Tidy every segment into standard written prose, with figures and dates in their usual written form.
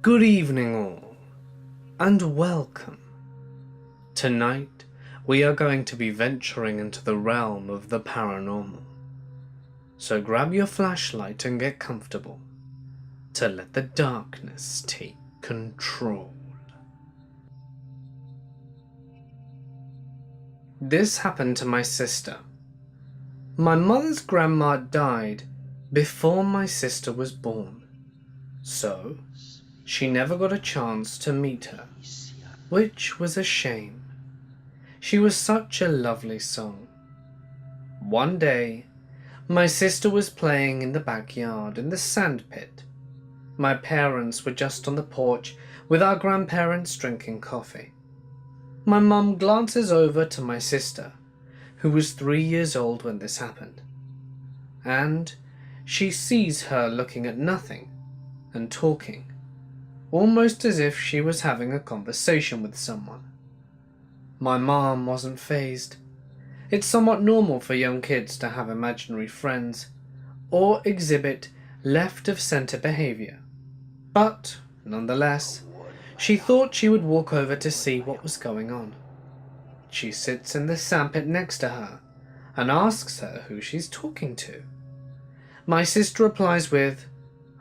Good evening all, and welcome. Tonight, we are going to be venturing into the realm of the paranormal. So grab your flashlight and get comfortable to let the darkness take control. This happened to my sister. My mother's grandma died before my sister was born, so she never got a chance to meet her, which was a shame. She was such a lovely soul. One day, my sister was playing in the backyard in the sand pit. My parents were just on the porch with our grandparents drinking coffee. My mum glances over to my sister, who was 3 years old when this happened, and she sees her looking at nothing and talking, almost as if she was having a conversation with someone. My mom wasn't fazed. It's somewhat normal for young kids to have imaginary friends or exhibit left-of-center behavior, but nonetheless, she thought she would walk over to see what was going on. She sits in the sandpit next to her and asks her who she's talking to. My sister replies with,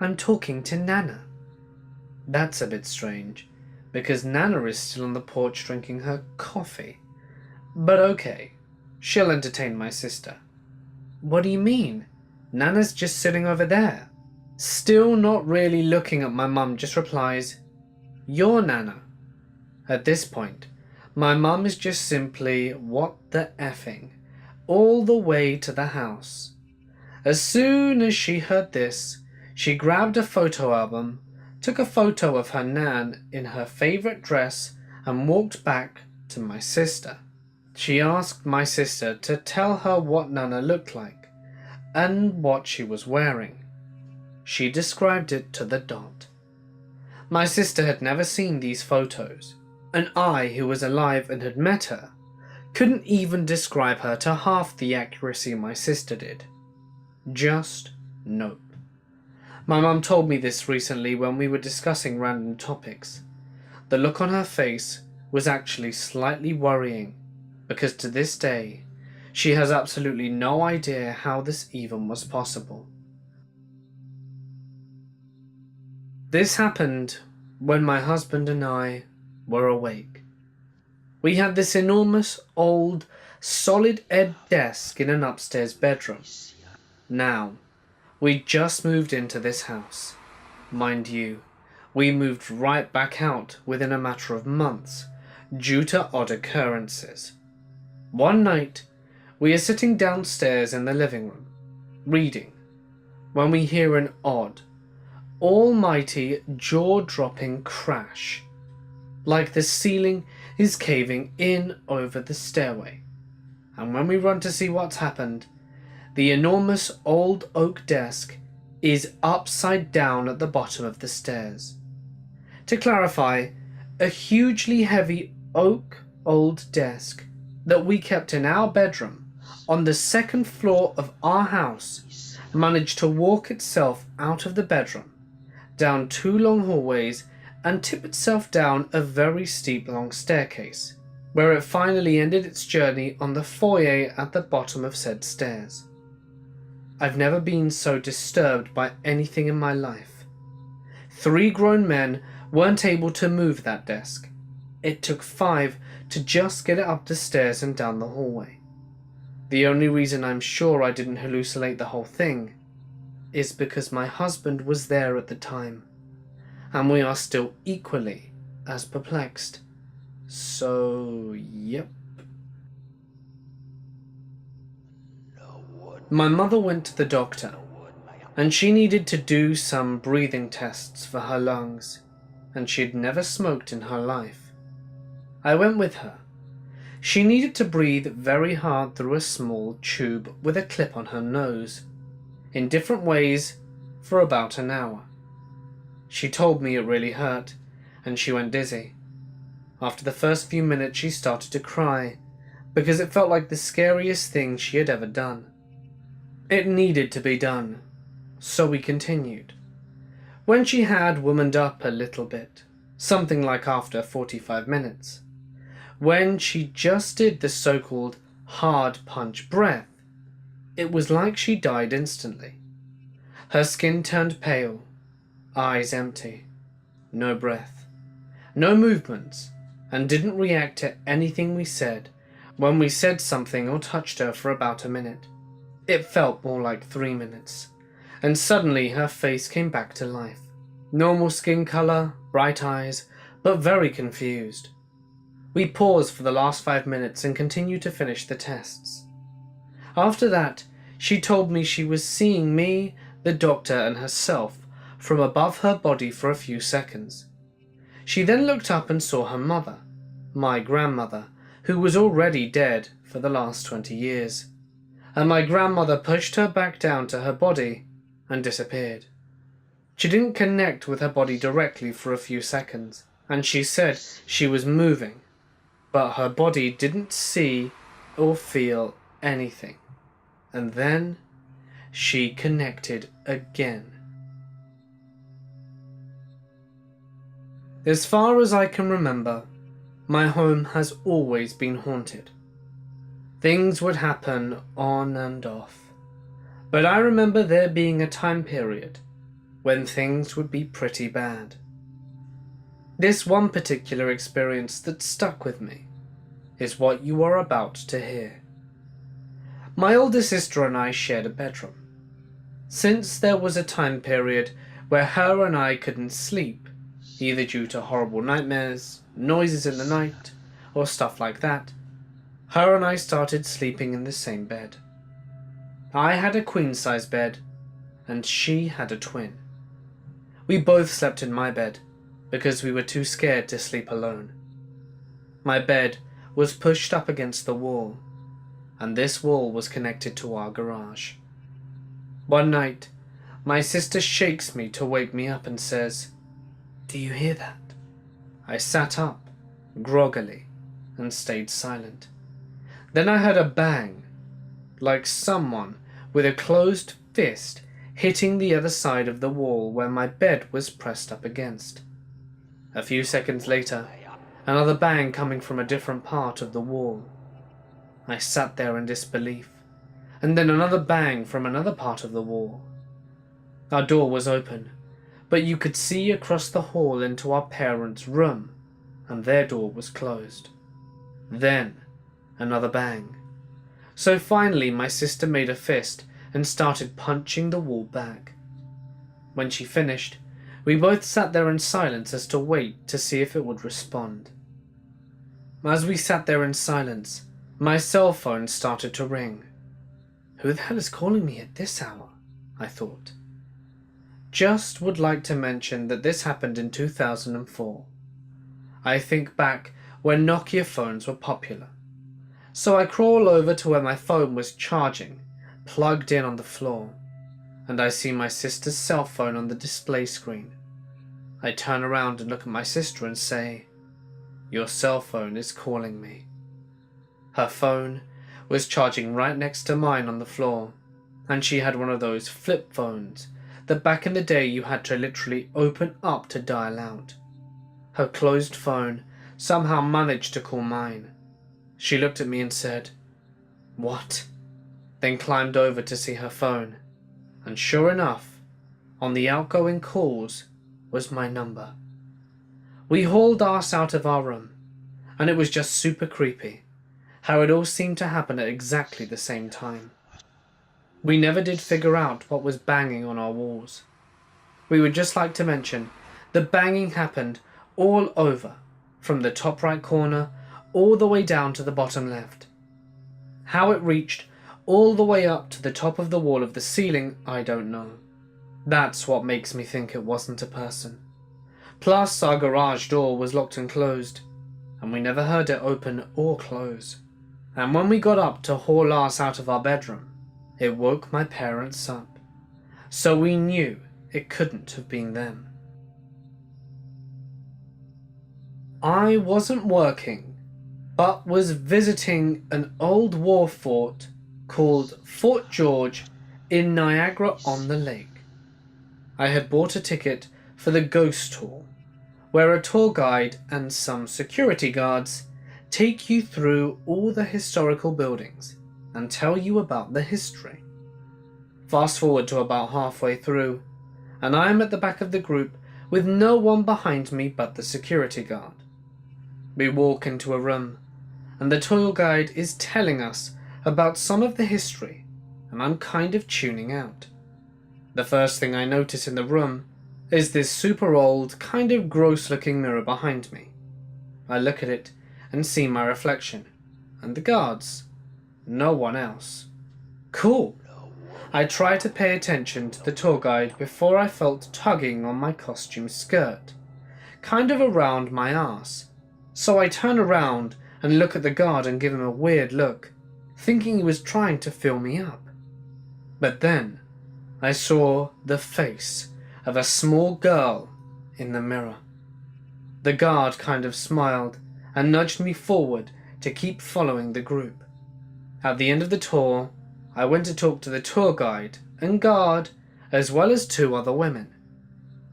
"I'm talking to Nana." That's a bit strange, because Nana is still on the porch drinking her coffee. But okay, she'll entertain my sister. "What do you mean? Nana's just sitting over there." Still not really looking at my mum, just replies, "Your Nana." At this point, my mum is just simply, what the effing, all the way to the house. As soon as she heard this, she grabbed a photo album, took a photo of her Nan in her favourite dress and walked back to my sister. She asked my sister to tell her what Nana looked like and what she was wearing. She described it to the dot. My sister had never seen these photos, and I, who was alive and had met her, couldn't even describe her to half the accuracy my sister did. Just nope. My mum told me this recently when we were discussing random topics. The look on her face was actually slightly worrying, because to this day, she has absolutely no idea how this even was possible. This happened when my husband and I were awake. We had this enormous, old, solid ed desk in an upstairs bedroom. Now, we just moved into this house. Mind you, we moved right back out within a matter of months due to odd occurrences. One night, we are sitting downstairs in the living room, reading, when we hear an odd, almighty, jaw-dropping crash, like the ceiling is caving in over the stairway. And when we run to see what's happened, the enormous old oak desk is upside down at the bottom of the stairs. To clarify, a hugely heavy oak old desk that we kept in our bedroom on the second floor of our house managed to walk itself out of the bedroom, down 2 long hallways, and tip itself down a very steep long staircase, where it finally ended its journey on the foyer at the bottom of said stairs. I've never been so disturbed by anything in my life. 3 grown men weren't able to move that desk. It took 5 to just get it up the stairs and down the hallway. The only reason I'm sure I didn't hallucinate the whole thing is because my husband was there at the time, and we are still equally as perplexed. So, yep. My mother went to the doctor, and she needed to do some breathing tests for her lungs, and she'd never smoked in her life. I went with her. She needed to breathe very hard through a small tube with a clip on her nose, in different ways, for about an hour. She told me it really hurt, and she went dizzy. After the first few minutes, she started to cry, because it felt like the scariest thing she had ever done. It needed to be done, so we continued. when she had womaned up a little bit, something like after 45 minutes. When she just did the so-called hard punch breath, it was like she died instantly. Her skin turned pale, eyes empty, no breath, no movements, and didn't react to anything we said when we said something or touched her for about a minute. It felt more like 3 minutes, and suddenly her face came back to life. Normal skin color, bright eyes, but very confused. We paused for the last 5 minutes and continued to finish the tests. After that, she told me she was seeing me, the doctor, and herself from above her body for a few seconds. She then looked up and saw her mother, my grandmother, who was already dead for the last 20 years. And my grandmother pushed her back down to her body and disappeared. She didn't connect with her body directly for a few seconds, and she said she was moving, but her body didn't see or feel anything. And then she connected again. As far as I can remember, my home has always been haunted. Things would happen on and off, but I remember there being a time period when things would be pretty bad. This one particular experience that stuck with me is what you are about to hear. My older sister and I shared a bedroom. Since there was a time period where her and I couldn't sleep, either due to horrible nightmares, noises in the night, or stuff like that, her and I started sleeping in the same bed. I had a queen-size bed, and she had a twin. We both slept in my bed, because we were too scared to sleep alone. My bed was pushed up against the wall, and this wall was connected to our garage. One night, my sister shakes me to wake me up and says, "Do you hear that?" I sat up, groggily, and stayed silent. Then I heard a bang, like someone with a closed fist hitting the other side of the wall where my bed was pressed up against. A few seconds later, another bang coming from a different part of the wall. I sat there in disbelief, and then another bang from another part of the wall. Our door was open, but you could see across the hall into our parents' room, and their door was closed. Then, another bang. So finally my sister made a fist and started punching the wall back. When she finished, we both sat there in silence as to wait to see if it would respond. As we sat there in silence, my cell phone started to ring. Who the hell is calling me at this hour? I thought. Just would like to mention that this happened in 2004. I think back when Nokia phones were popular. So I crawl over to where my phone was charging, plugged in on the floor, and I see my sister's cell phone on the display screen. I turn around and look at my sister and say, "Your cell phone is calling me." Her phone was charging right next to mine on the floor, and she had one of those flip phones that back in the day you had to literally open up to dial out. Her closed phone somehow managed to call mine. She looked at me and said, "What?" Then climbed over to see her phone, and sure enough, on the outgoing calls was my number. We hauled ass out of our room, and it was just super creepy how it all seemed to happen at exactly the same time. We never did figure out what was banging on our walls. We would just like to mention the banging happened all over, from the top right corner all the way down to the bottom left. How it reached all the way up to the top of the wall of the ceiling, I don't know. That's what makes me think it wasn't a person. Plus, our garage door was locked and closed, and we never heard it open or close. And when we got up to haul ass out of our bedroom, it woke my parents up. So we knew it couldn't have been them. I wasn't working, but was visiting an old war fort called Fort George in Niagara-on-the-Lake. I had bought a ticket for the ghost tour, where a tour guide and some security guards take you through all the historical buildings and tell you about the history. Fast forward to about halfway through, and I am at the back of the group with no one behind me but the security guard. We walk into a room, and the tour guide is telling us about some of the history, and I'm kind of tuning out. The first thing I notice in the room is this super old, kind of gross looking mirror behind me. I look at it and see my reflection, and the guards. No one else. Cool. I try to pay attention to the tour guide before I felt tugging on my costume skirt, kind of around my arse. So I turn around and look at the guard and give him a weird look, thinking he was trying to fill me up. But then I saw the face of a small girl in the mirror. The guard kind of smiled and nudged me forward to keep following the group. At the end of the tour, I went to talk to the tour guide and guard, as well as 2 other women.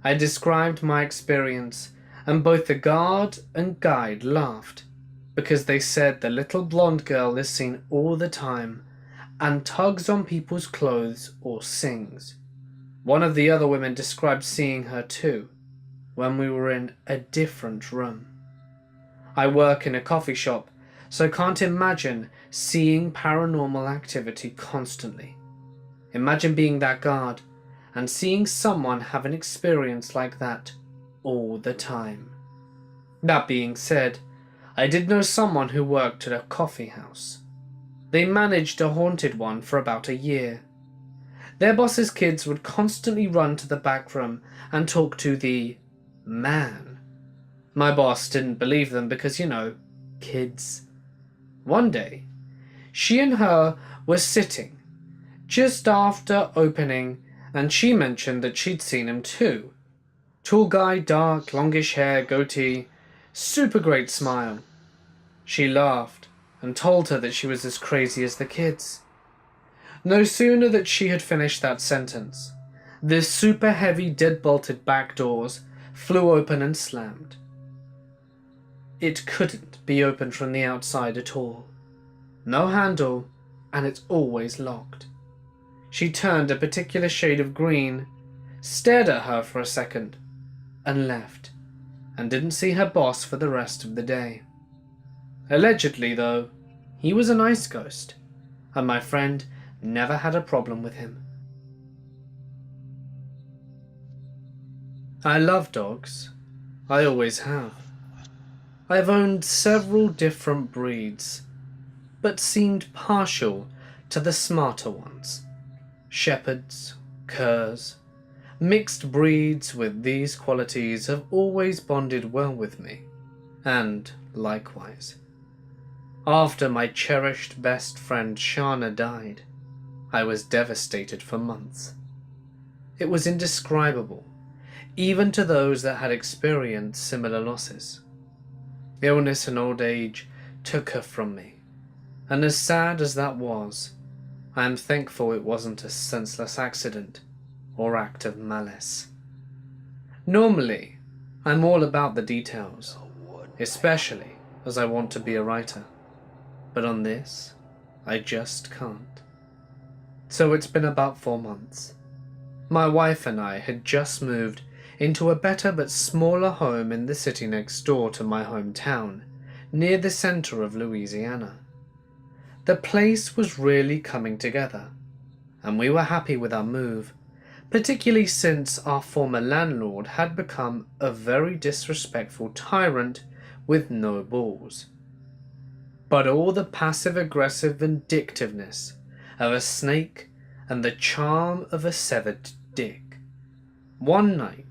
I described my experience, and both the guard and guide laughed, because they said the little blonde girl is seen all the time and tugs on people's clothes or sings. One of the other women described seeing her too, when we were in a different room. I work in a coffee shop, so can't imagine seeing paranormal activity constantly. Imagine being that guard and seeing someone have an experience like that all the time. That being said, I did know someone who worked at a coffee house. They managed a haunted one for about a year. Their boss's kids would constantly run to the back room and talk to the man. My boss didn't believe them because, kids. One day, she and her were sitting just after opening, and she mentioned that she'd seen him too. Tall guy, dark, longish hair, goatee, super great smile. She laughed and told her that she was as crazy as the kids. No sooner that she had finished that sentence, the super heavy deadbolted back doors flew open and slammed. It couldn't be opened from the outside at all. No handle, and it's always locked. She turned a particular shade of green, stared at her for a second, and left, and didn't see her boss for the rest of the day. Allegedly, though, he was a nice ghost, and my friend never had a problem with him. I love dogs. I always have. I've owned several different breeds, but seemed partial to the smarter ones. Shepherds, curs, mixed breeds with these qualities have always bonded well with me, and likewise. After my cherished best friend Shana died, I was devastated for months. It was indescribable, even to those that had experienced similar losses. Illness and old age took her from me, and as sad as that was, I am thankful it wasn't a senseless accident or act of malice. Normally, I'm all about the details, especially as I want to be a writer, but on this, I just can't. So it's been about 4 months. My wife and I had just moved into a better but smaller home in the city next door to my hometown, near the center of Louisiana. The place was really coming together, and we were happy with our move, particularly since our former landlord had become a very disrespectful tyrant with no balls. But all the passive-aggressive vindictiveness of a snake and the charm of a severed dick. One night,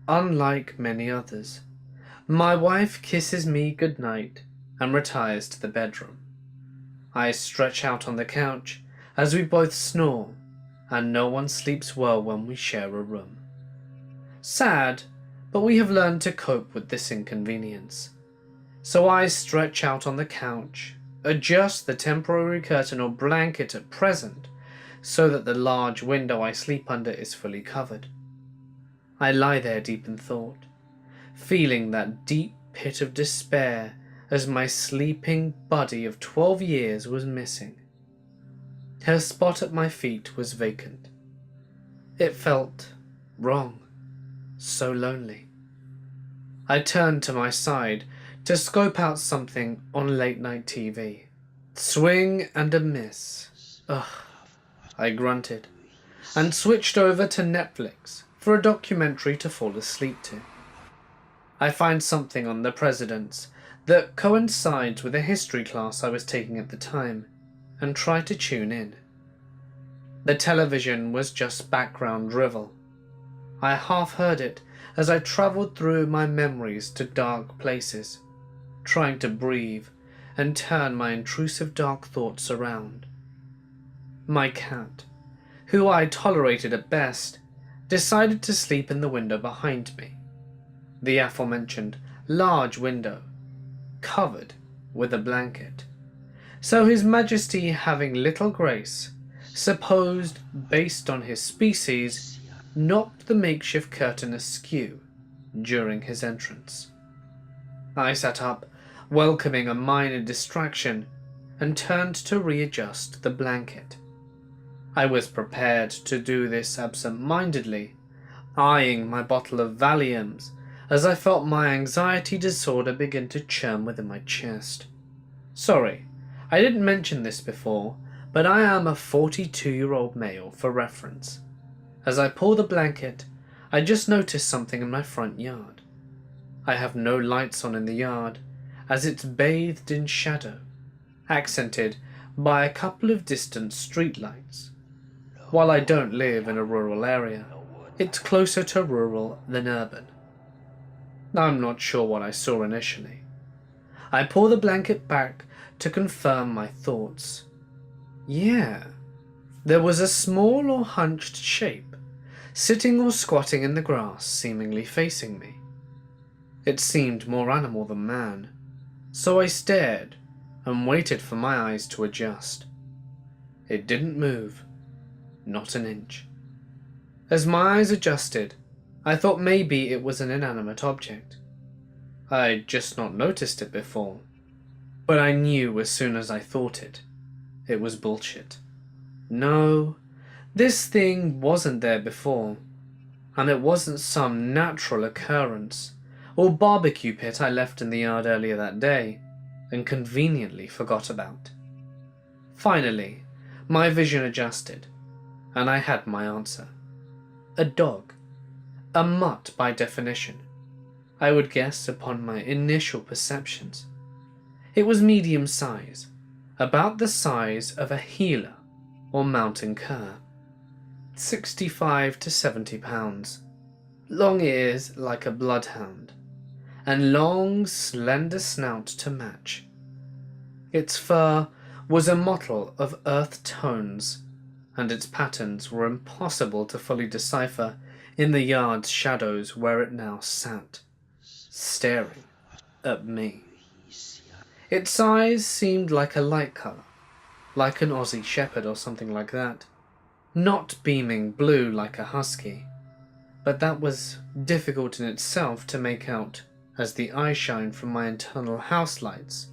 unlike many others, my wife kisses me goodnight and retires to the bedroom. I stretch out on the couch as we both snore, and no one sleeps well when we share a room. Sad, but we have learned to cope with this inconvenience. So I stretch out on the couch, adjust the temporary curtain or blanket at present, so that the large window I sleep under is fully covered. I lie there deep in thought, feeling that deep pit of despair as my sleeping buddy of 12 years was missing. Her spot at my feet was vacant. It felt wrong, so lonely. I turned to my side to scope out something on late-night TV. Swing and a miss. Ugh, I grunted, and switched over to Netflix for a documentary to fall asleep to. I find something on the presidents that coincides with a history class I was taking at the time, and try to tune in. The television was just background drivel. I half heard it as I travelled through my memories to dark places, trying to breathe and turn my intrusive dark thoughts around. My cat, who I tolerated at best, decided to sleep in the window behind me. The aforementioned large window, covered with a blanket. So His Majesty, having little grace, supposed based on his species, knocked the makeshift curtain askew during his entrance. I sat up, welcoming a minor distraction, and turned to readjust the blanket. I was prepared to do this absent-mindedly, eyeing my bottle of Valiums as I felt my anxiety disorder begin to churn within my chest. Sorry, I didn't mention this before, but I am a 42-year-old male for reference. As I pull the blanket, I just noticed something in my front yard. I have no lights on in the yard, as it's bathed in shadow, accented by a couple of distant streetlights. While I don't live in a rural area, it's closer to rural than urban. I'm not sure what I saw initially. I pull the blanket back to confirm my thoughts. Yeah, there was a small or hunched shape, sitting or squatting in the grass, seemingly facing me. It seemed more animal than man, so I stared and waited for my eyes to adjust. It didn't move, not an inch. As my eyes adjusted, I thought maybe it was an inanimate object. I'd just not noticed it before, but I knew as soon as I thought it was bullshit. No, this thing wasn't there before, and it wasn't some natural occurrence or barbecue pit I left in the yard earlier that day and conveniently forgot about. Finally, my vision adjusted, and I had my answer. A dog. A mutt by definition, I would guess upon my initial perceptions. It was medium size, about the size of a Gila or mountain cur, 65 to 70 pounds, long ears like a bloodhound, and long, slender snout to match. Its fur was a mottle of earth tones, and its patterns were impossible to fully decipher in the yard's shadows where it now sat, staring at me. Its eyes seemed like a light colour, like an Aussie shepherd or something like that, not beaming blue like a husky, but that was difficult in itself to make out, as the eyeshine from my internal house lights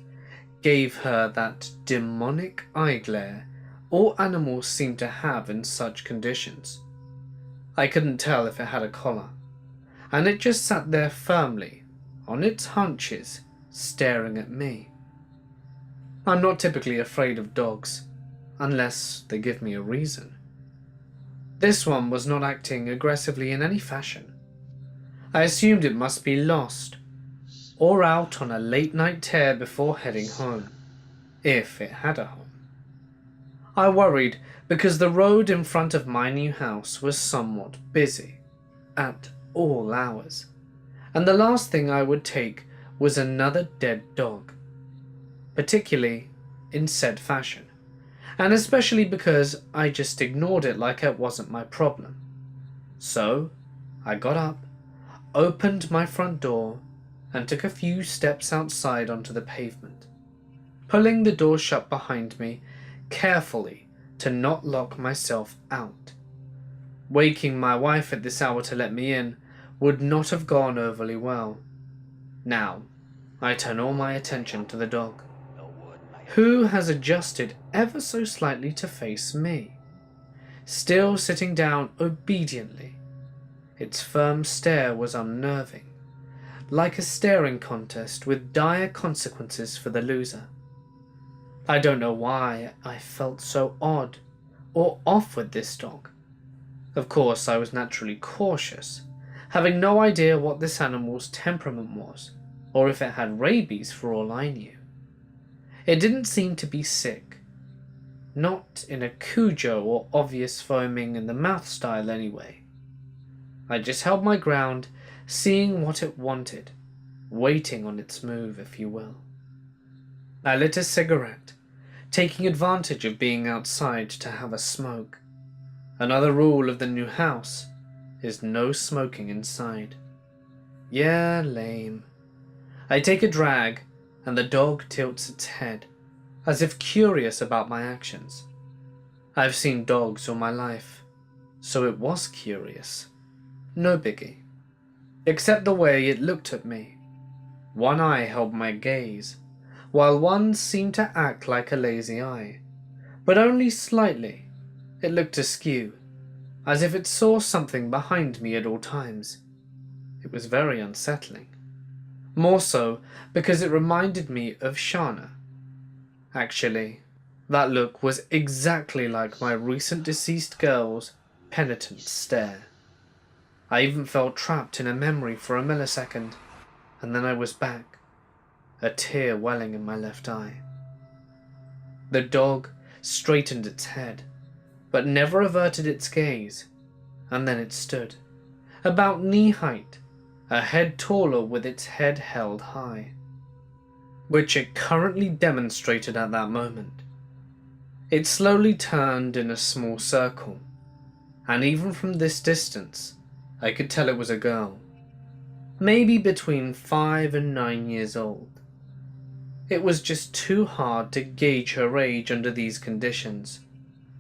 gave her that demonic eye glare all animals seem to have in such conditions. I couldn't tell if it had a collar, and it just sat there firmly, on its haunches, staring at me. I'm not typically afraid of dogs, unless they give me a reason. This one was not acting aggressively in any fashion. I assumed it must be lost, or out on a late-night tear before heading home, if it had a home. I worried because the road in front of my new house was somewhat busy, at all hours, and the last thing I would take was another dead dog, particularly in said fashion, and especially because I just ignored it like it wasn't my problem. So I got up, opened my front door, and took a few steps outside onto the pavement, pulling the door shut behind me carefully to not lock myself out. Waking my wife at this hour to let me in would not have gone overly well. Now, I turn all my attention to the dog, who has adjusted ever so slightly to face me, still sitting down obediently. Its firm stare was unnerving, like a staring contest with dire consequences for the loser. I don't know why I felt so odd or off with this dog. Of course, I was naturally cautious, having no idea what this animal's temperament was, or if it had rabies for all I knew. It didn't seem to be sick. Not in a Cujo or obvious foaming in the mouth style anyway. I just held my ground, seeing what it wanted, waiting on its move, if you will. I lit a cigarette, taking advantage of being outside to have a smoke. Another rule of the new house is no smoking inside. Yeah, lame. I take a drag, and the dog tilts its head, as if curious about my actions. I've seen dogs all my life, so it was curious. No biggie. Except the way it looked at me. One eye held my gaze, while one seemed to act like a lazy eye, but only slightly. It looked askew, as if it saw something behind me at all times. It was very unsettling. More so because it reminded me of Shana. Actually, that look was exactly like my recent deceased girl's penitent stare. I even felt trapped in a memory for a millisecond, and then I was back, a tear welling in my left eye. The dog straightened its head, but never averted its gaze, and then it stood, about knee height, a head taller with its head held high, which it currently demonstrated at that moment. It slowly turned in a small circle, and even from this distance, I could tell it was a girl, maybe between 5 and 9 years old. It was just too hard to gauge her age under these conditions,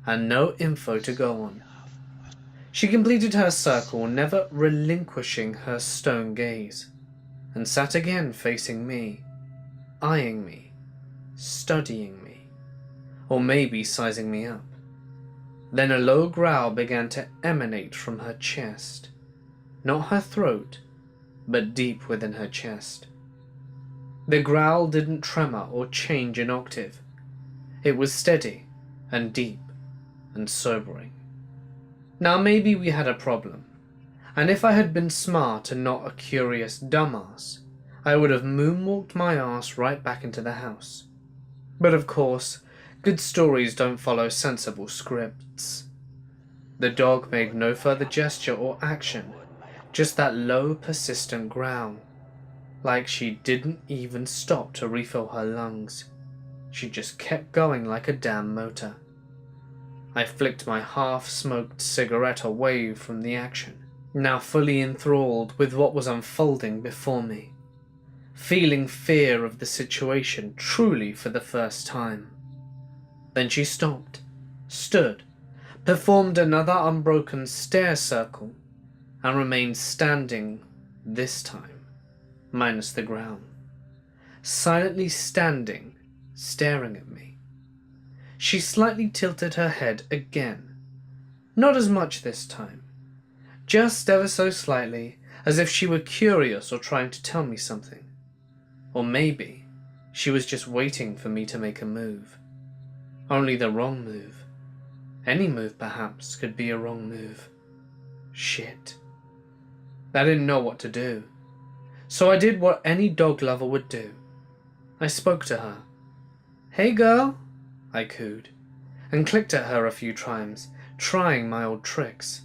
and no info to go on. She completed her circle, never relinquishing her stone gaze, and sat again facing me, eyeing me, studying me, or maybe sizing me up. Then a low growl began to emanate from her chest. Not her throat, but deep within her chest. The growl didn't tremor or change in octave. It was steady and deep and sobering. Now maybe we had a problem, and if I had been smart and not a curious dumbass, I would have moonwalked my ass right back into the house. But of course, good stories don't follow sensible scripts. The dog made no further gesture or action, just that low, persistent growl, like she didn't even stop to refill her lungs. She just kept going like a damn motor. I flicked my half-smoked cigarette away from the action, now fully enthralled with what was unfolding before me, feeling fear of the situation truly for the first time. Then she stopped, stood, performed another unbroken stare circle, and remained standing this time, minus the ground, silently standing, staring at me. She slightly tilted her head again, not as much this time, just ever so slightly, as if she were curious or trying to tell me something. Or maybe she was just waiting for me to make a move. Only the wrong move. Any move perhaps could be a wrong move. Shit. I didn't know what to do, so I did what any dog lover would do. I spoke to her. "Hey girl," I cooed, and clicked at her a few times, trying my old tricks.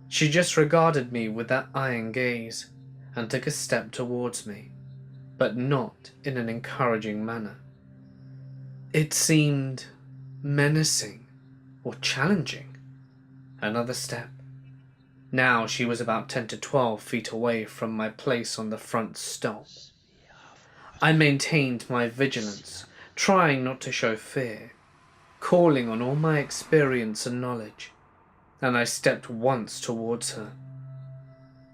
She just regarded me with that iron gaze, and took a step towards me, but not in an encouraging manner. It seemed menacing or challenging. Another step. Now she was about 10 to 12 feet away from my place on the front stop. I maintained my vigilance, trying not to show fear, calling on all my experience and knowledge, and I stepped once towards her.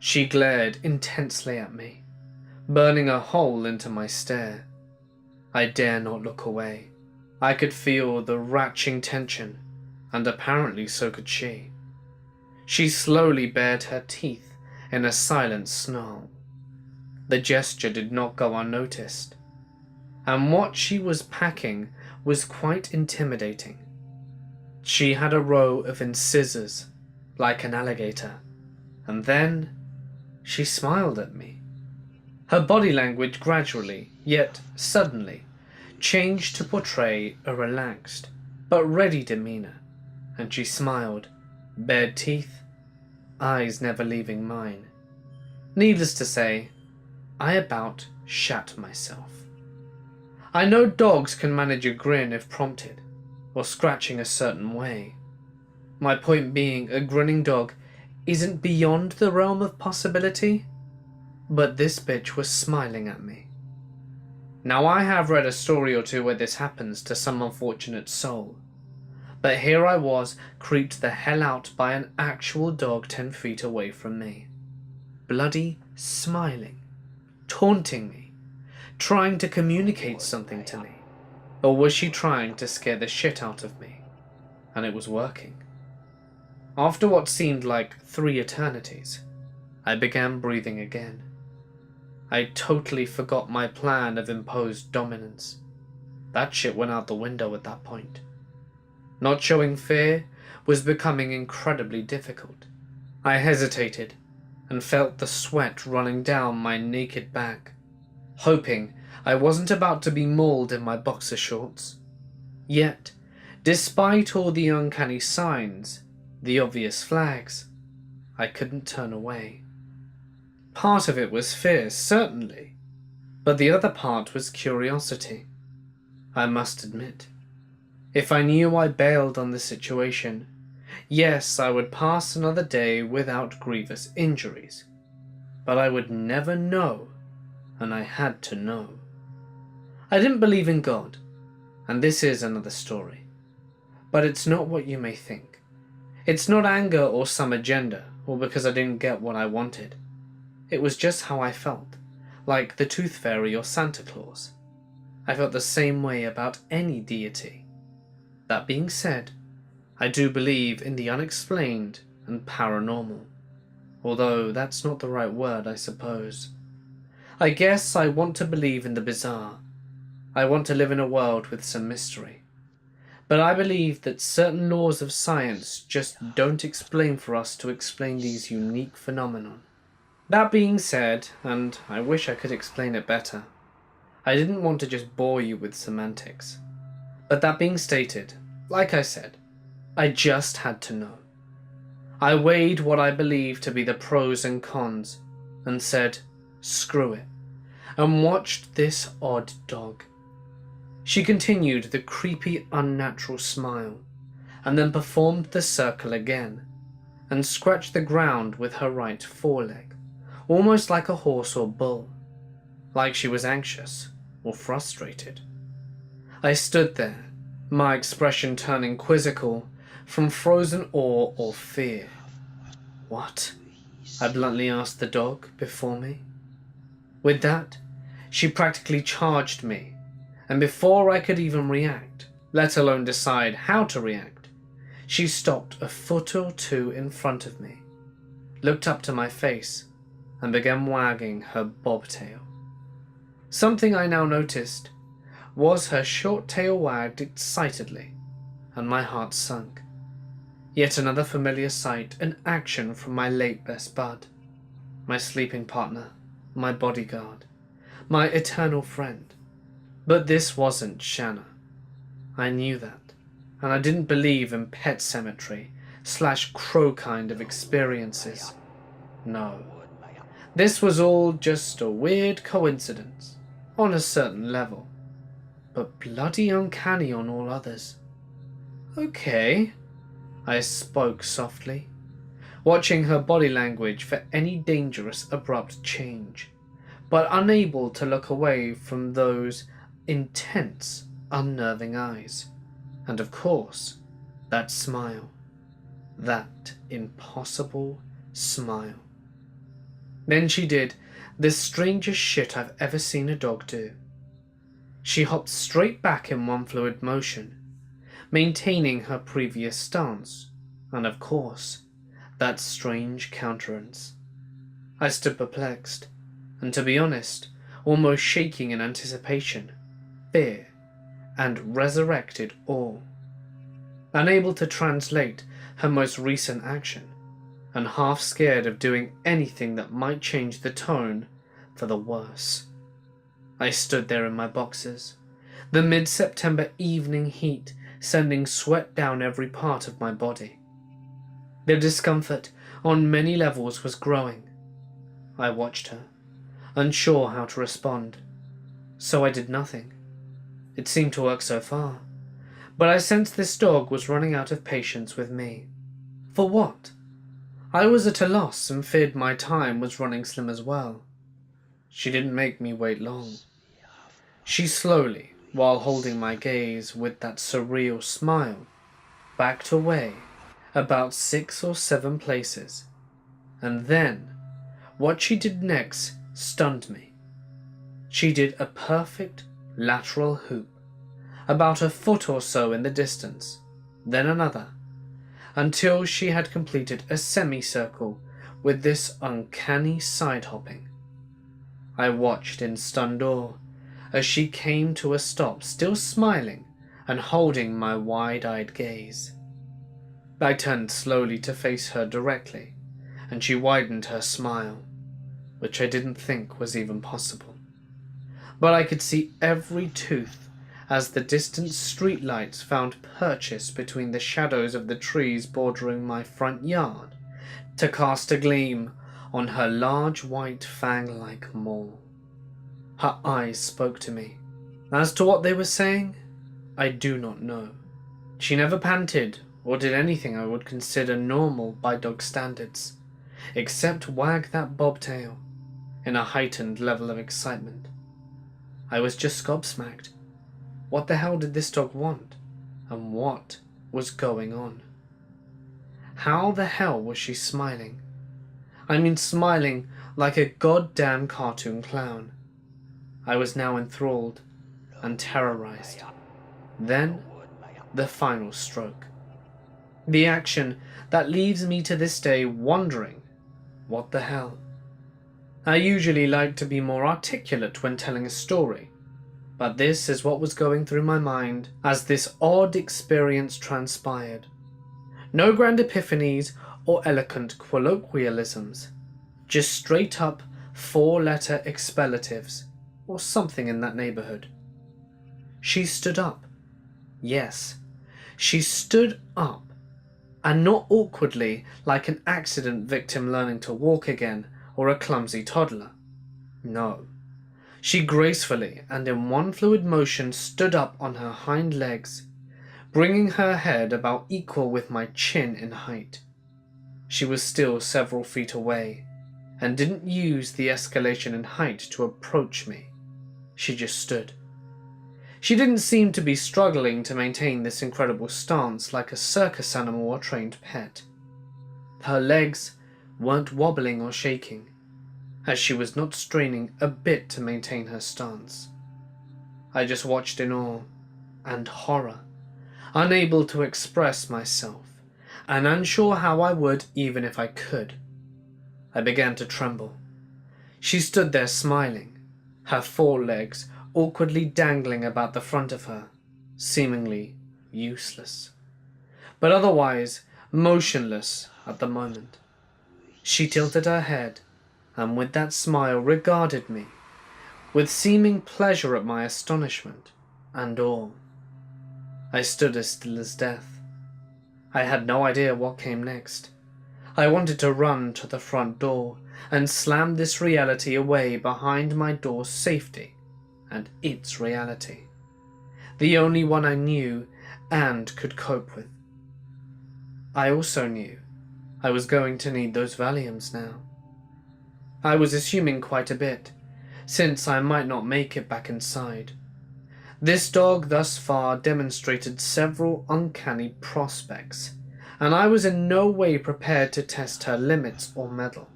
She glared intensely at me, burning a hole into my stare. I dare not look away. I could feel the ratching tension, and apparently so could she. She slowly bared her teeth in a silent snarl. The gesture did not go unnoticed, and what she was packing was quite intimidating. She had a row of incisors, like an alligator, and then she smiled at me. Her body language gradually, yet suddenly, changed to portray a relaxed but ready demeanor, and she smiled, bared teeth, eyes never leaving mine. Needless to say, I about shat myself. I know dogs can manage a grin if prompted, or scratching a certain way. My point being, a grinning dog isn't beyond the realm of possibility, but this bitch was smiling at me. Now, I have read a story or two where this happens to some unfortunate soul, but here I was creeped the hell out by an actual dog 10 feet away from me. Bloody smiling, taunting me, trying to communicate something to me. Or was she trying to scare the shit out of me? And it was working. After what seemed like 3 eternities, I began breathing again. I totally forgot my plan of imposed dominance. That shit went out the window at that point. Not showing fear was becoming incredibly difficult. I hesitated and felt the sweat running down my naked back, hoping I wasn't about to be mauled in my boxer shorts. Yet, despite all the uncanny signs, the obvious flags, I couldn't turn away. Part of it was fear, certainly, but the other part was curiosity. I must admit, if I knew I bailed on the situation, yes, I would pass another day without grievous injuries, but I would never know, and I had to know. I didn't believe in God, and this is another story, but it's not what you may think. It's not anger or some agenda, or because I didn't get what I wanted. It was just how I felt, like the Tooth Fairy or Santa Claus. I felt the same way about any deity. That being said, I do believe in the unexplained and paranormal, although that's not the right word, I suppose. I guess I want to believe in the bizarre. I want to live in a world with some mystery. But I believe that certain laws of science just don't explain for us to explain these unique phenomena. That being said, and I wish I could explain it better, I didn't want to just bore you with semantics. But that being stated, like I said, I just had to know. I weighed what I believed to be the pros and cons, and said, screw it, and watched this odd dog. She continued the creepy, unnatural smile, and then performed the circle again, and scratched the ground with her right foreleg, almost like a horse or bull, like she was anxious or frustrated. I stood there, my expression turning quizzical from frozen awe or fear. What? I bluntly asked the dog before me. With that, she practically charged me, and before I could even react, let alone decide how to react, she stopped a foot or 2 in front of me, looked up to my face, and began wagging her bobtail. Something I now noticed was her short tail wagged excitedly, and my heart sunk. Yet another familiar sight and action from my late best bud, my sleeping partner, my bodyguard, my eternal friend. But this wasn't Shanna. I knew that, and I didn't believe in pet cemetery / crow kind of experiences. No. This was all just a weird coincidence, on a certain level, but bloody uncanny on all others. Okay, I spoke softly, watching her body language for any dangerous abrupt change, but unable to look away from those intense, unnerving eyes, and of course, that smile, that impossible smile. Then she did the strangest shit I've ever seen a dog do. She hopped straight back in one fluid motion, maintaining her previous stance, and of course, that strange countenance. I stood perplexed, and to be honest, almost shaking in anticipation, fear, and resurrected awe. Unable to translate her most recent action, and half scared of doing anything that might change the tone for the worse. I stood there in my boxers, the mid-September evening heat sending sweat down every part of my body. The discomfort on many levels was growing. I watched her, unsure how to respond, so I did nothing. It seemed to work so far, but I sensed this dog was running out of patience with me. For what? I was at a loss and feared my time was running slim as well. She didn't make me wait long. She slowly, while holding my gaze with that surreal smile, backed away about 6 or 7 places. And then, what she did next stunned me. She did a perfect lateral hoop, about a foot or so in the distance, then another, until she had completed a semicircle with this uncanny side-hopping. I watched in stunned awe as she came to a stop, still smiling and holding my wide-eyed gaze. I turned slowly to face her directly, and she widened her smile, which I didn't think was even possible. But I could see every tooth as the distant streetlights found purchase between the shadows of the trees bordering my front yard to cast a gleam on her large white fang-like maw. Her eyes spoke to me. As to what they were saying, I do not know. She never panted or did anything I would consider normal by dog standards, except wag that bobtail in a heightened level of excitement. I was just gobsmacked. What the hell did this dog want? And what was going on? How the hell was she smiling? I mean smiling like a goddamn cartoon clown. I was now enthralled and terrorized. Then, the final stroke. The action that leaves me to this day wondering, what the hell? I usually like to be more articulate when telling a story, but this is what was going through my mind as this odd experience transpired. No grand epiphanies or eloquent colloquialisms, just straight up 4-letter expellatives, or something in that neighborhood. She stood up. Yes, she stood up, and not awkwardly like an accident victim learning to walk again or a clumsy toddler. No, she gracefully and in one fluid motion stood up on her hind legs, bringing her head about equal with my chin in height. She was still several feet away, and didn't use the escalation in height to approach me. She just stood. She didn't seem to be struggling to maintain this incredible stance like a circus animal or trained pet. Her legs weren't wobbling or shaking, as she was not straining a bit to maintain her stance. I just watched in awe and horror, unable to express myself, and unsure how I would even if I could. I began to tremble. She stood there smiling, her forelegs awkwardly dangling about the front of her, seemingly useless, but otherwise motionless at the moment. She tilted her head, and with that smile regarded me, with seeming pleasure at my astonishment and awe. I stood as still as death. I had no idea what came next. I wanted to run to the front door and slam this reality away behind my door's safety and its reality, the only one I knew and could cope with. I also knew I was going to need those Valiums now. I was assuming quite a bit, since I might not make it back inside. This dog thus far demonstrated several uncanny prospects, and I was in no way prepared to test her limits or meddle.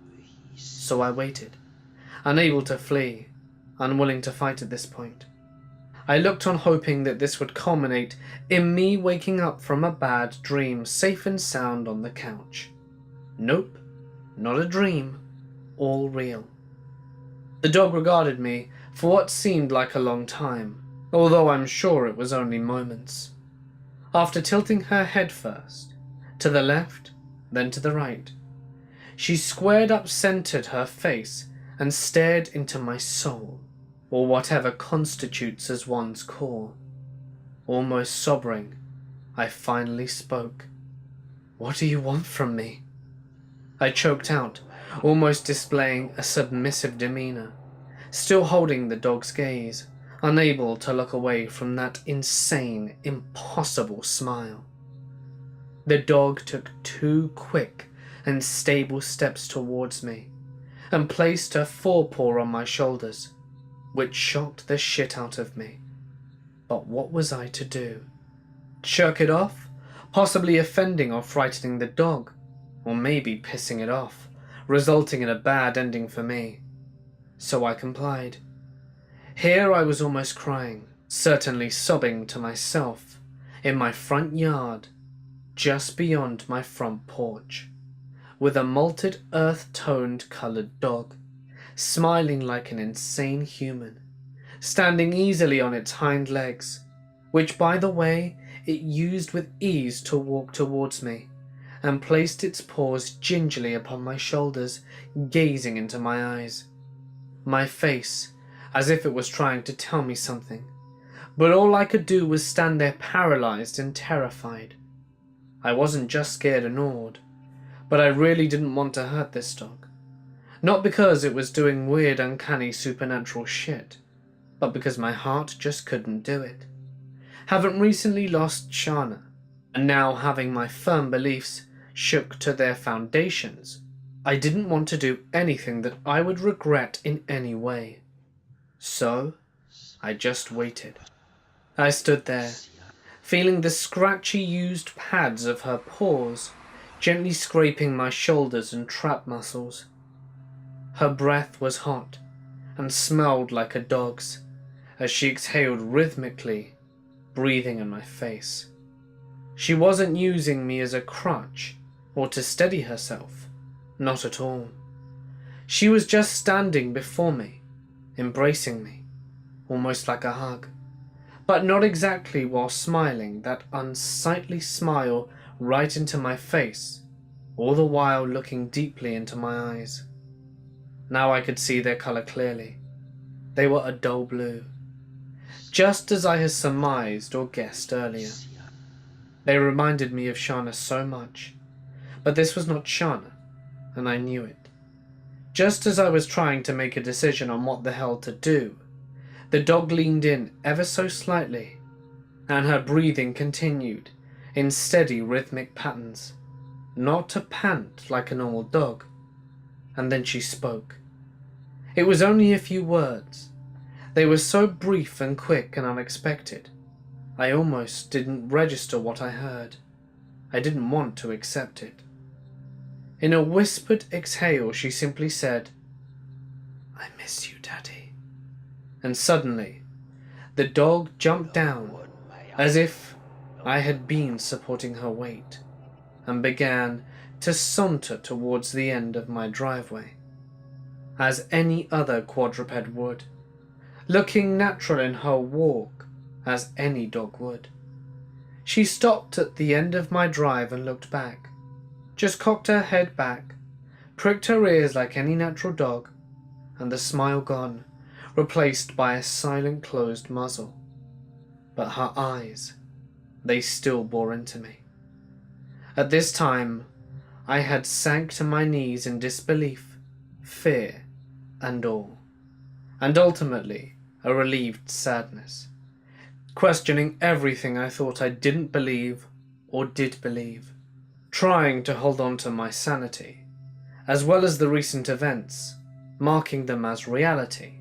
so I waited, unable to flee, unwilling to fight at this point. I looked on, hoping that this would culminate in me waking up from a bad dream, safe and sound on the couch. Nope, not a dream, all real. The dog regarded me for what seemed like a long time, although I'm sure it was only moments. After tilting her head first, to the left, then to the right, she squared up, centered her face, and stared into my soul, or whatever constitutes as one's core. Almost sobbing, I finally spoke. "What do you want from me?" I choked out, almost displaying a submissive demeanor, still holding the dog's gaze, unable to look away from that insane, impossible smile. The dog took 2 quick and stable steps towards me, and placed her forepaw on my shoulders, which shocked the shit out of me. But what was I to do? Shirk it off, possibly offending or frightening the dog, or maybe pissing it off, resulting in a bad ending for me. So I complied. Here I was almost crying, certainly sobbing to myself, in my front yard, just beyond my front porch, with a malted earth-toned colored dog, smiling like an insane human, standing easily on its hind legs, which, by the way, it used with ease to walk towards me, and placed its paws gingerly upon my shoulders, gazing into my eyes. My face, as if it was trying to tell me something, but all I could do was stand there paralyzed and terrified. I wasn't just scared and awed, but I really didn't want to hurt this dog. Not because it was doing weird, uncanny, supernatural shit, but because my heart just couldn't do it. Having recently lost Shana, and now having my firm beliefs shook to their foundations, I didn't want to do anything that I would regret in any way. So, I just waited. I stood there, feeling the scratchy used pads of her paws gently scraping my shoulders and trap muscles. Her breath was hot and smelled like a dog's as she exhaled rhythmically, breathing in my face. She wasn't using me as a crutch or to steady herself, not at all. She was just standing before me, embracing me, almost like a hug, but not exactly, while smiling that unsightly smile right into my face, all the while looking deeply into my eyes. Now I could see their color clearly. They were a dull blue, just as I had surmised or guessed earlier. They reminded me of Shana so much, but this was not Shana, and I knew it. Just as I was trying to make a decision on what the hell to do, the dog leaned in ever so slightly, and her breathing continued in steady rhythmic patterns, not to pant like a normal dog. And then she spoke. It was only a few words. They were so brief and quick and unexpected, I almost didn't register what I heard. I didn't want to accept it. In a whispered exhale, she simply said, "I miss you, Daddy." And suddenly, the dog jumped down, as if I had been supporting her weight, and began to saunter towards the end of my driveway, as any other quadruped would, looking natural in her walk as any dog would. She stopped at the end of my drive and looked back, just cocked her head back, pricked her ears like any natural dog, and the smile gone, replaced by a silent closed muzzle. But her eyes, they still bore into me. At this time, I had sank to my knees in disbelief, fear, and awe, and ultimately a relieved sadness, questioning everything I thought I didn't believe or did believe, trying to hold on to my sanity, as well as the recent events, marking them as reality,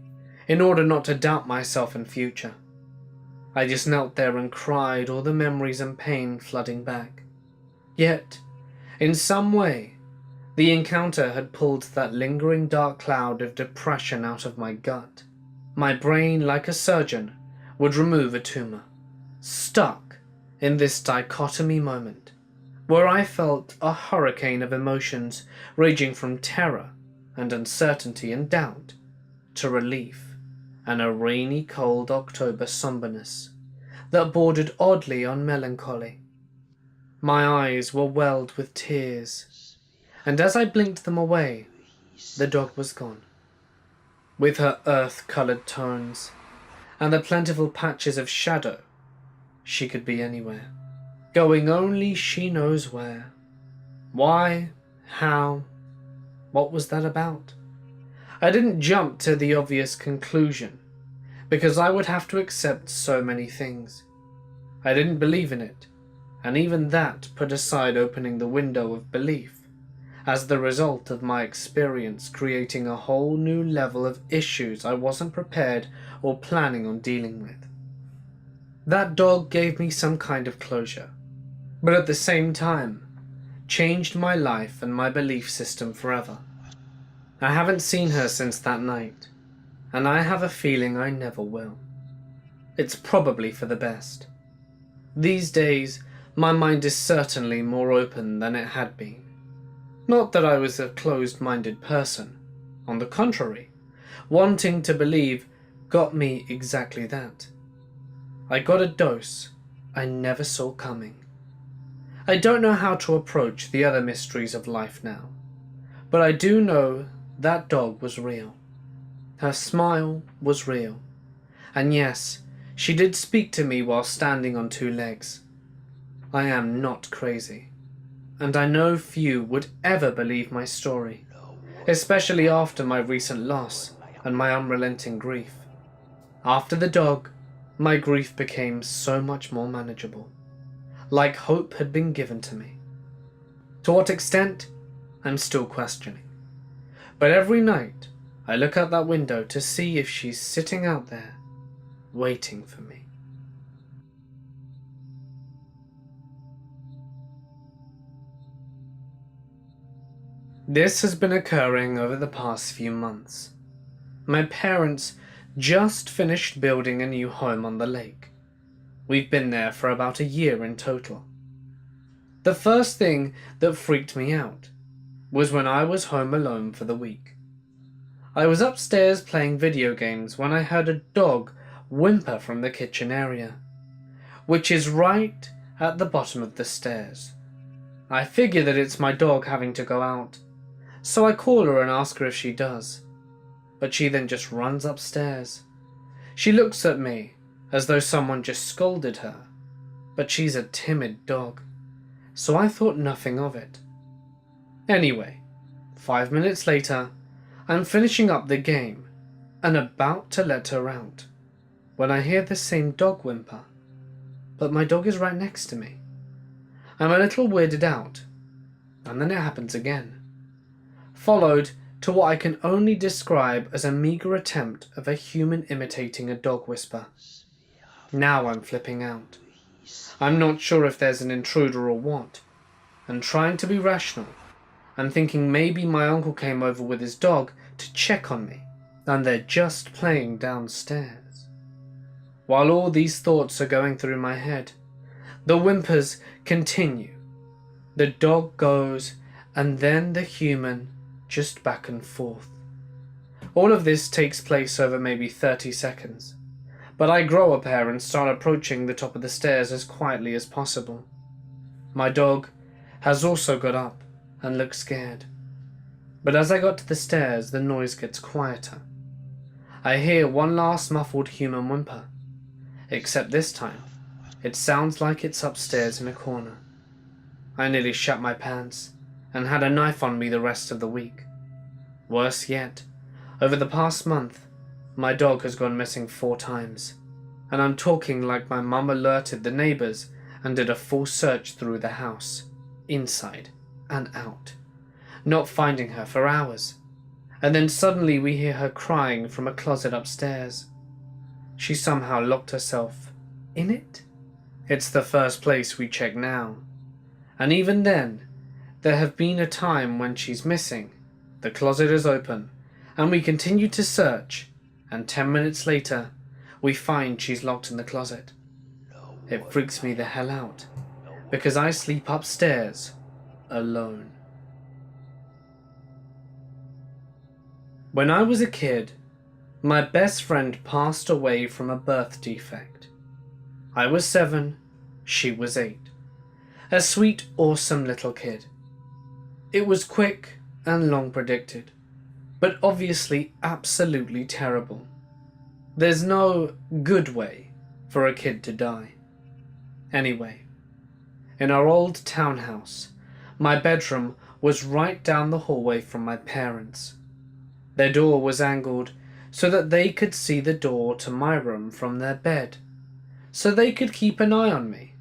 in order not to doubt myself in future. I just knelt there and cried, all the memories and pain flooding back. Yet, in some way, The encounter had pulled that lingering dark cloud of depression out of my gut. My brain, like a surgeon, would remove a tumor. Stuck in this dichotomy moment, where I felt a hurricane of emotions raging from terror and uncertainty and doubt to relief and a rainy, cold October somberness that bordered oddly on melancholy. My eyes were welled with tears, and as I blinked them away, the dog was gone. With her earth-coloured tones and the plentiful patches of shadow, she could be anywhere, going only she knows where. Why? How? What was that about? I didn't jump to the obvious conclusion, because I would have to accept so many things. I didn't believe in it, and even that put aside opening the window of belief, as the result of my experience creating a whole new level of issues I wasn't prepared or planning on dealing with. That dog gave me some kind of closure, but at the same time, changed my life and my belief system forever. I haven't seen her since that night, and I have a feeling I never will. It's probably for the best. These days, my mind is certainly more open than it had been. Not that I was a closed-minded person. On the contrary, wanting to believe got me exactly that. I got a dose I never saw coming. I don't know how to approach the other mysteries of life now, but I do know that dog was real. Her smile was real. And yes, she did speak to me while standing on two legs. I am not crazy, and I know few would ever believe my story, especially after my recent loss and my unrelenting grief. After the dog, my grief became so much more manageable, like hope had been given to me. To what extent, I'm still questioning. But every night, I look out that window to see if she's sitting out there, waiting for me. This has been occurring over the past few months. My parents just finished building a new home on the lake. We've been there for about a year in total. The first thing that freaked me out was when I was home alone for the week. I was upstairs playing video games when I heard a dog whimper from the kitchen area, which is right at the bottom of the stairs. I figure that it's my dog having to go out, so I call her and ask her if she does, but she then just runs upstairs. She looks at me as though someone just scolded her, but she's a timid dog, so I thought nothing of it. Anyway, 5 minutes later, I'm finishing up the game and about to let her out when I hear the same dog whimper, but my dog is right next to me. I'm a little weirded out, and then it happens again, followed to what I can only describe as a meager attempt of a human imitating a dog whisper. Now I'm flipping out. I'm not sure if there's an intruder or what, and trying to be rational, and thinking maybe my uncle came over with his dog to check on me, and they're just playing downstairs. While all these thoughts are going through my head, the whimpers continue. The dog goes, and then the human, just back and forth. All of this takes place over maybe 30 seconds, but I grow a pair and start approaching the top of the stairs as quietly as possible. My dog has also got up and looks scared, but as I got to the stairs, the noise gets quieter. I hear one last muffled human whimper, except this time, it sounds like it's upstairs in a corner. I nearly shat my pants and had a knife on me the rest of the week. Worse yet, over the past month, my dog has gone missing 4 times, and I'm talking like my mum alerted the neighbours and did a full search through the house, inside and out, not finding her for hours, and then suddenly we hear her crying from a closet upstairs. She somehow locked herself in it? It's the first place we check now, and even then, there have been a time when she's missing, the closet is open, and we continue to search, and 10 minutes later, we find she's locked in the closet. It freaks me the hell out, because I sleep upstairs, alone. When I was a kid, my best friend passed away from a birth defect. I was 7, she was 8. A sweet, awesome little kid. It was quick and long predicted, but obviously absolutely terrible. There's no good way for a kid to die. Anyway, in our old townhouse, my bedroom was right down the hallway from my parents'. Their door was angled so that they could see the door to my room from their bed, so they could keep an eye on me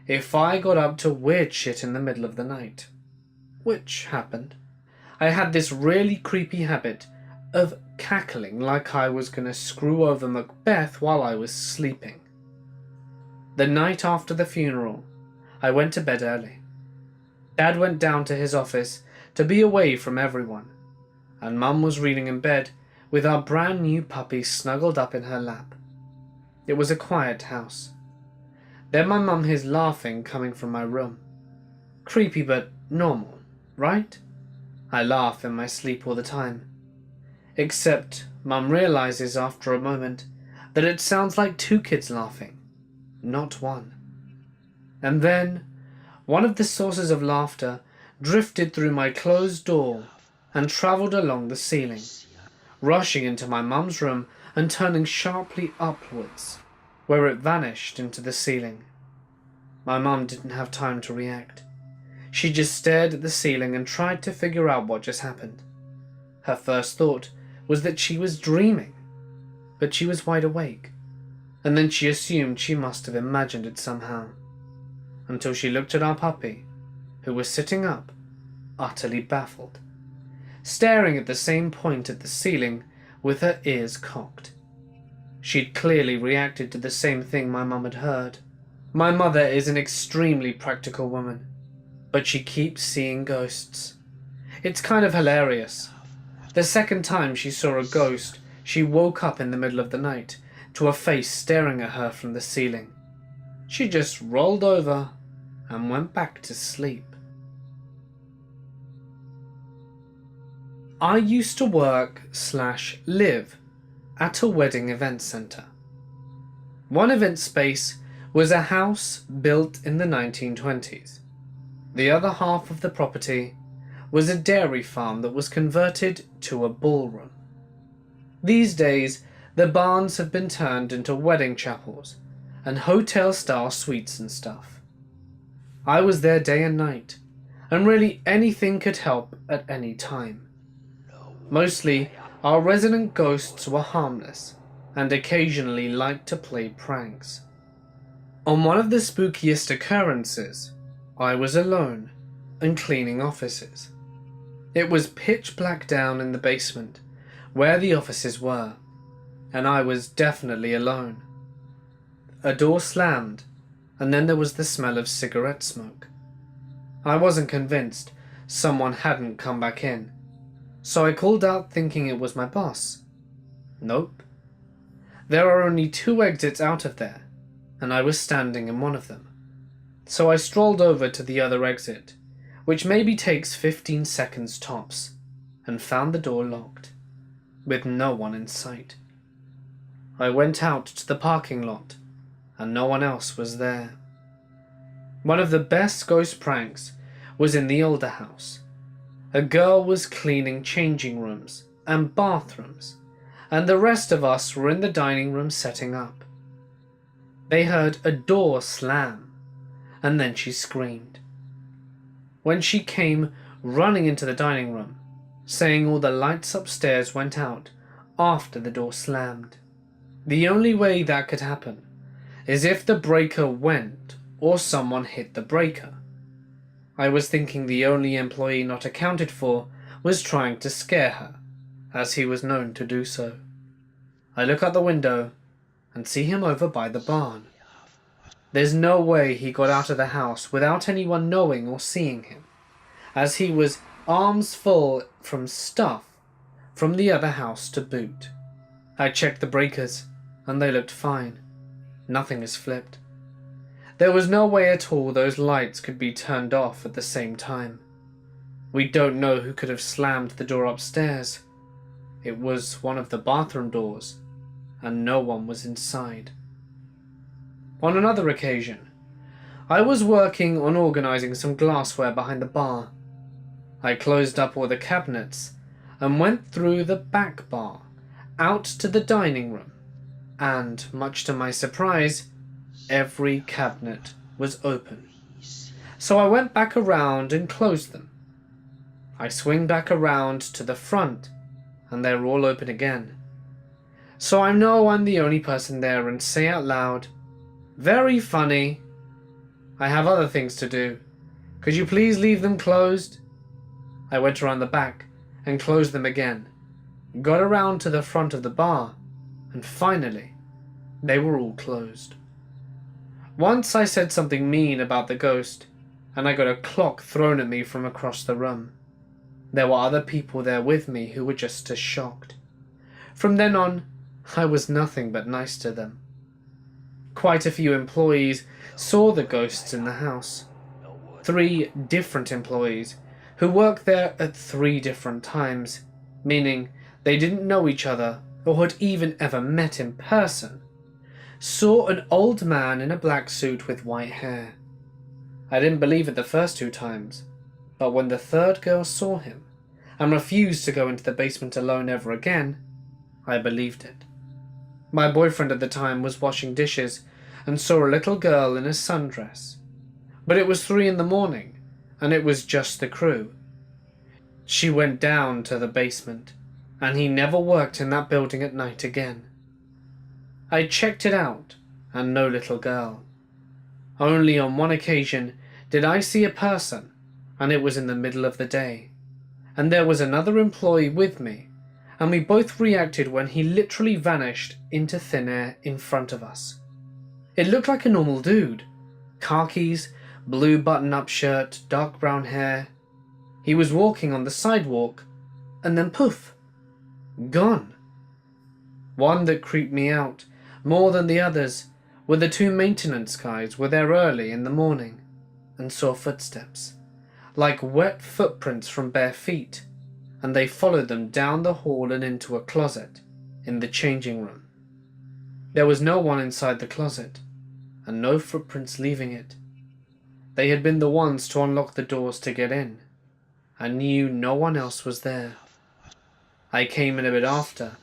if I got up to weird shit in the middle of the night. Which happened. I had this really creepy habit of cackling like I was going to screw over Macbeth while I was sleeping. The night after the funeral, I went to bed early. Dad went down to his office to be away from everyone, and Mum was reading in bed with our brand new puppy snuggled up in her lap. It was a quiet house. Then my mum hears laughing coming from my room. Creepy but normal, right? I laugh in my sleep all the time. Except Mum realizes after a moment that it sounds like 2 kids laughing, not one. And then one of the sources of laughter drifted through my closed door and travelled along the ceiling, rushing into my mum's room and turning sharply upwards, where it vanished into the ceiling. My mum didn't have time to react. She just stared at the ceiling and tried to figure out what just happened. Her first thought was that she was dreaming, but she was wide awake, and then she assumed she must have imagined it somehow, until she looked at our puppy, who was sitting up, utterly baffled, staring at the same point at the ceiling with her ears cocked. She'd clearly reacted to the same thing my mum had heard. My mother is an extremely practical woman, but she keeps seeing ghosts. It's kind of hilarious. The second time she saw a ghost, she woke up in the middle of the night to a face staring at her from the ceiling. She just rolled over and went back to sleep. I used to work/live at a wedding event centre. One event space was a house built in the 1920s. The other half of the property was a dairy farm that was converted to a ballroom. These days, the barns have been turned into wedding chapels and hotel-style suites and stuff. I was there day and night, and really anything could help at any time. Mostly, our resident ghosts were harmless, and occasionally liked to play pranks. On one of the spookiest occurrences, I was alone and cleaning offices. It was pitch black down in the basement, where the offices were, and I was definitely alone. A door slammed, and then there was the smell of cigarette smoke. I wasn't convinced someone hadn't come back in, so I called out thinking it was my boss. Nope. There are only 2 exits out of there, and I was standing in one of them. So I strolled over to the other exit, which maybe takes 15 seconds tops, and found the door locked, with no one in sight. I went out to the parking lot, and no one else was there. One of the best ghost pranks was in the older house. A girl was cleaning changing rooms and bathrooms, and the rest of us were in the dining room setting up. They heard a door slam, and then she screamed. When she came running into the dining room, saying all the lights upstairs went out after the door slammed. The only way that could happen is if the breaker went or someone hit the breaker. I was thinking the only employee not accounted for was trying to scare her, as he was known to do so. I look out the window and see him over by the barn. There's no way he got out of the house without anyone knowing or seeing him, as he was arms full from stuff from the other house to boot. I checked the breakers, and they looked fine. Nothing is flipped. There was no way at all those lights could be turned off at the same time. We don't know who could have slammed the door upstairs. It was one of the bathroom doors, and no one was inside. On another occasion, I was working on organizing some glassware behind the bar. I closed up all the cabinets and went through the back bar out to the dining room, and much to my surprise, every cabinet was open. So I went back around and closed them. I swing back around to the front, and they're all open again. So I know I'm the only person there and say out loud, "Very funny. I have other things to do. Could you please leave them closed?" I went around the back and closed them again, got around to the front of the bar, and finally, they were all closed. Once I said something mean about the ghost, and I got a clock thrown at me from across the room. There were other people there with me who were just as shocked. From then on, I was nothing but nice to them. Quite a few employees saw the ghosts in the house. 3 different employees who worked there at 3 different times, meaning they didn't know each other or had even ever met in person, saw an old man in a black suit with white hair. I didn't believe it the first 2 times, but when the 3rd girl saw him and refused to go into the basement alone ever again, I believed it. My boyfriend at the time was washing dishes and saw a little girl in a sundress, but it was 3 in the morning and it was just the crew. She went down to the basement, and he never worked in that building at night again. I checked it out, and no little girl. Only on one occasion did I see a person, and it was in the middle of the day, and there was another employee with me, and we both reacted when he literally vanished into thin air in front of us. It looked like a normal dude. Khakis, blue button-up shirt, dark brown hair. He was walking on the sidewalk, and then poof, gone. One that creeped me out more than the others were the 2 maintenance guys were there early in the morning and saw footsteps, like wet footprints from bare feet, and they followed them down the hall and into a closet in the changing room. There was no one inside the closet, and no footprints leaving it. They had been the ones to unlock the doors to get in. I knew no one else was there. I came in a bit after,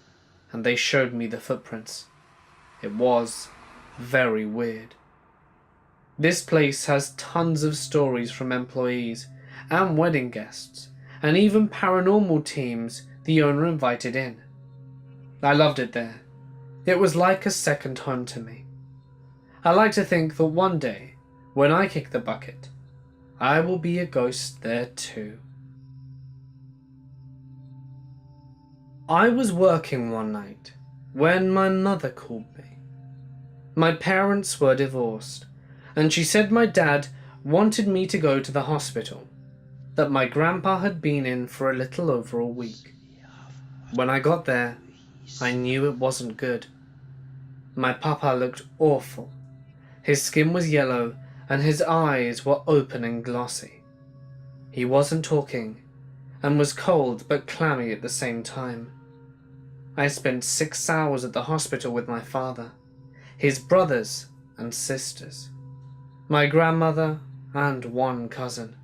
and they showed me the footprints. It was very weird. This place has tons of stories from employees and wedding guests, and even paranormal teams the owner invited in. I loved it there. It was like a second home to me. I like to think that one day, when I kick the bucket, I will be a ghost there too. I was working one night when my mother called me. My parents were divorced, and she said my dad wanted me to go to the hospital that my grandpa had been in for a little over a week. When I got there, I knew it wasn't good. My papa looked awful. His skin was yellow and his eyes were open and glossy. He wasn't talking and was cold but clammy at the same time. I spent 6 hours at the hospital with my father, his brothers and sisters, my grandmother and 1 cousin.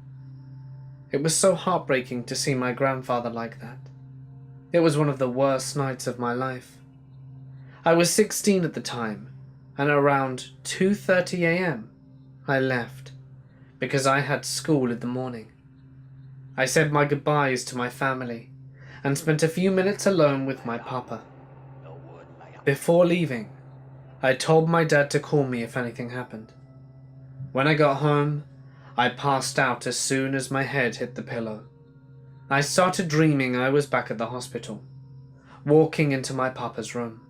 It was so heartbreaking to see my grandfather like that. It was one of the worst nights of my life. I was 16 at the time, and around 2:30 a.m. I left, because I had school in the morning. I said my goodbyes to my family, and spent a few minutes alone with my papa. Before leaving, I told my dad to call me if anything happened. When I got home, I passed out as soon as my head hit the pillow. I started dreaming I was back at the hospital, walking into my papa's room.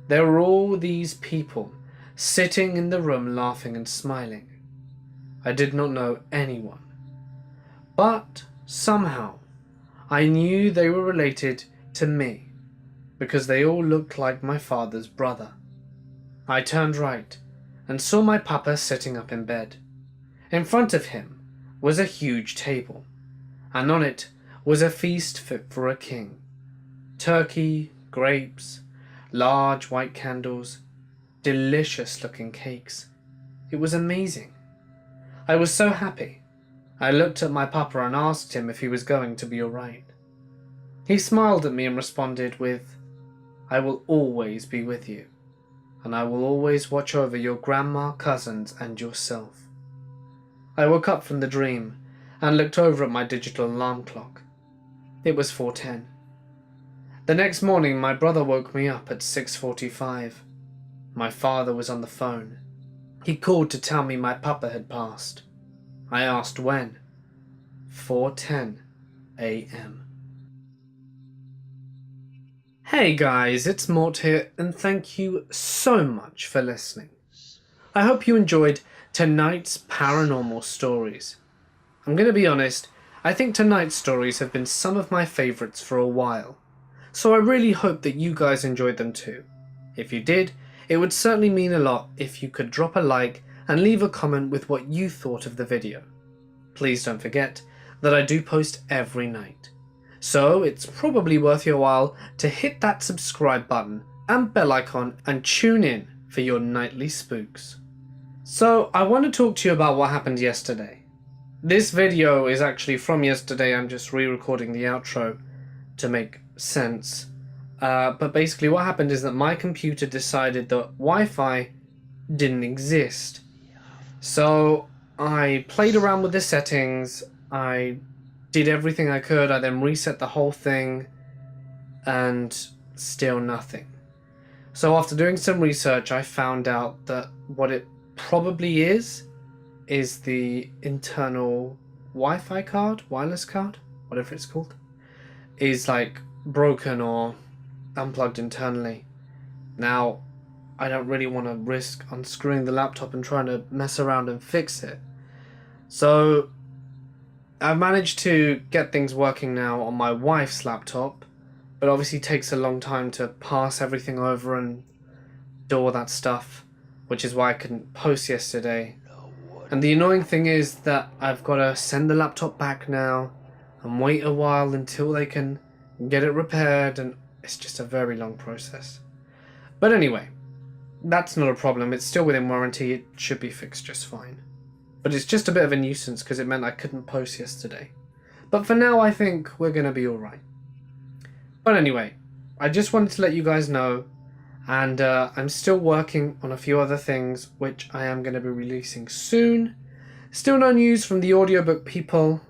There were all these people sitting in the room laughing and smiling. I did not know anyone, But somehow, I knew they were related to me because they all looked like my father's brother. I turned right and saw my papa sitting up in bed. In front of him was a huge table, and on it was a feast fit for a king. Turkey, grapes, large white candles, delicious looking cakes. It was amazing. I was so happy. I looked at my papa and asked him if he was going to be alright. He smiled at me and responded with, "I will always be with you, and I will always watch over your grandma, cousins, and yourself." I woke up from the dream and looked over at my digital alarm clock. It was 4:10. The next morning my brother woke me up at 6:45. My father was on the phone. He called to tell me my papa had passed. I asked when. 4:10 a.m. Hey guys, it's Mort here, and thank you so much for listening. I hope you enjoyed tonight's paranormal stories. I'm going to be honest, I think tonight's stories have been some of my favourites for a while, so I really hope that you guys enjoyed them too. If you did, it would certainly mean a lot if you could drop a like and leave a comment with what you thought of the video. Please don't forget that I do post every night, so it's probably worth your while to hit that subscribe button and bell icon and tune in for your nightly spooks. So I want to talk to you about what happened yesterday. This video is actually from yesterday. I'm just re-recording the outro to make sense. But basically what happened is that my computer decided that Wi-Fi didn't exist. So I played around with the settings, I did everything I could, I then reset the whole thing, and still nothing. So after doing some research, I found out that what it probably is the internal Wi-Fi card, wireless card, whatever it's called, is like broken or unplugged internally. Now, I don't really want to risk unscrewing the laptop and trying to mess around and fix it. So I've managed to get things working now on my wife's laptop, but obviously it takes a long time to pass everything over and do all that stuff, which is why I couldn't post yesterday. And the annoying thing is that I've got to send the laptop back now and wait a while until they can get it repaired, and it's just a very long process. But anyway, that's not a problem. It's still within warranty. It should be fixed just fine. But it's just a bit of a nuisance because it meant I couldn't post yesterday. But for now, I think we're going to be alright. But anyway, I just wanted to let you guys know, and I'm still working on a few other things which I am going to be releasing soon. Still no news from the audiobook people,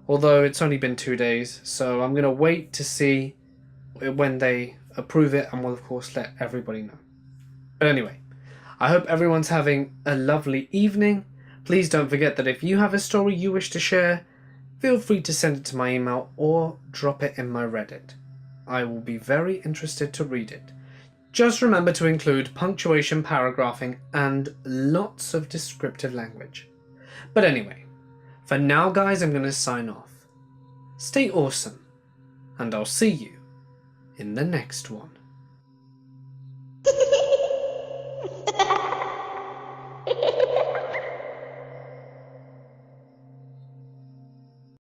although it's only been 2 days, so I'm going to wait to see when they approve it, and we'll of course let everybody know. But anyway, I hope everyone's having a lovely evening. Please don't forget that if you have a story you wish to share, feel free to send it to my email or drop it in my Reddit. I will be very interested to read it. Just remember to include punctuation, paragraphing, and lots of descriptive language. But anyway, for now guys, I'm going to sign off. Stay awesome, and I'll see you in the next one.